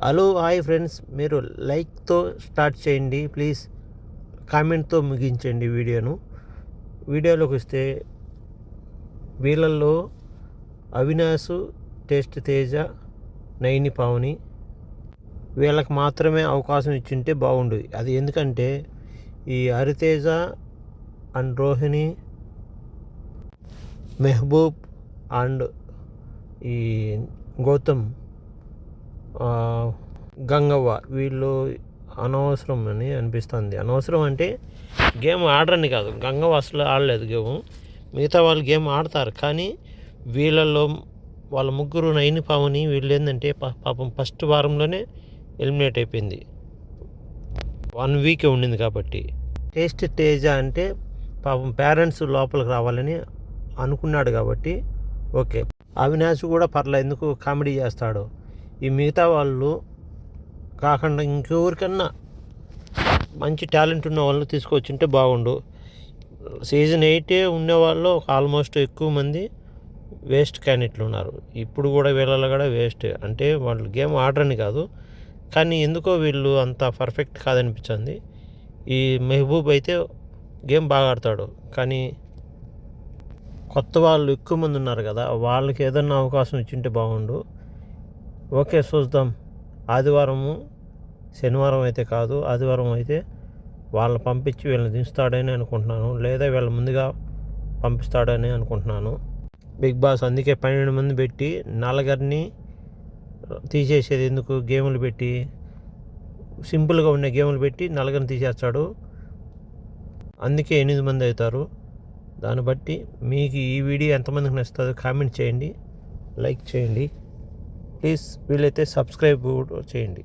Hello hi friends, మీరు లైక్తో start చేయండి please, కామెంట్తో ముగించండి వీడియోలోకి వస్తే వీళ్ళల్లో అవినాష్, టేస్ట్ తేజ, నైని పావని వీళ్ళకి మాత్రమే అవకాశం ఇచ్చింటే బాగుండేది. అది ఎందుకంటే ఈ హరితేజ అండ్ రోహిణి, మెహబూబ్ అండ్ ఈ గౌతమ్, గంగవ్వ వీళ్ళు అనవసరం అని అనిపిస్తుంది. అనవసరం అంటే గేమ్ ఆడరని కాదు, గంగవ్వ అసలు ఆడలేదు గేమ్. మిగతా వాళ్ళు గేమ్ ఆడతారు, కానీ వీళ్ళల్లో వాళ్ళ ముగ్గురు నైని పావని వీళ్ళు ఏంటంటే పాపం ఫస్ట్ వారంలోనే ఎలిమినేట్ అయిపోయింది. 1 వీక్ ఉండింది కాబట్టి. టేస్ట్ తేజ అంటే పాపం పేరెంట్స్ లోపలికి రావాలని అనుకున్నాడు కాబట్టి ఓకే. అవినాష్ కూడా పర్లేదు, ఎందుకు కామెడీ చేస్తాడు. ఈ మిగతా వాళ్ళు కాకుండా ఇంకెవరికన్నా మంచి టాలెంట్ ఉన్న వాళ్ళు తీసుకొచ్చింటే బాగుండు. సీజన్ 8 ఉండేవాళ్ళు ఆల్మోస్ట్ ఎక్కువ మంది వేస్ట్ క్యాండిడేట్లు ఉన్నారు. ఇప్పుడు కూడా వీళ్ళలో కూడా వేస్ట్, అంటే వాళ్ళు గేమ్ ఆడరని కాదు, కానీ ఎందుకో వీళ్ళు అంత పర్ఫెక్ట్ కాదనిపించింది. ఈ మెహబూబ్ అయితే గేమ్ బాగా ఆడతాడు, కానీ కొత్త వాళ్ళు ఎక్కువ మంది ఉన్నారు కదా, వాళ్ళకి ఏదన్నా అవకాశం ఇచ్చింటే బాగుండు. ఓకే, చూద్దాం. ఆదివారము, శనివారం అయితే కాదు, ఆదివారం అయితే వాళ్ళని పంపించి వీళ్ళని దించుతాడని అనుకుంటున్నాను, లేదా వీళ్ళ ముందుగా పంపిస్తాడని అనుకుంటున్నాను. బిగ్ బాస్ అందుకే 12 మంది పెట్టి నలుగురిని తీసేసేది ఎందుకు? గేములు పెట్టి, సింపుల్గా ఉండే గేములు పెట్టి నలుగురిని తీసేస్తాడు. అందుకే 8 మంది అవుతారు. దాన్ని బట్టి మీకు ఈ వీడియో ఎంతమందికి నచ్చుతుందో కామెంట్ చేయండి, లైక్ చేయండి ప్లీజ్. వీలైతే సబ్స్క్రైబ్ కూడా చేయండి.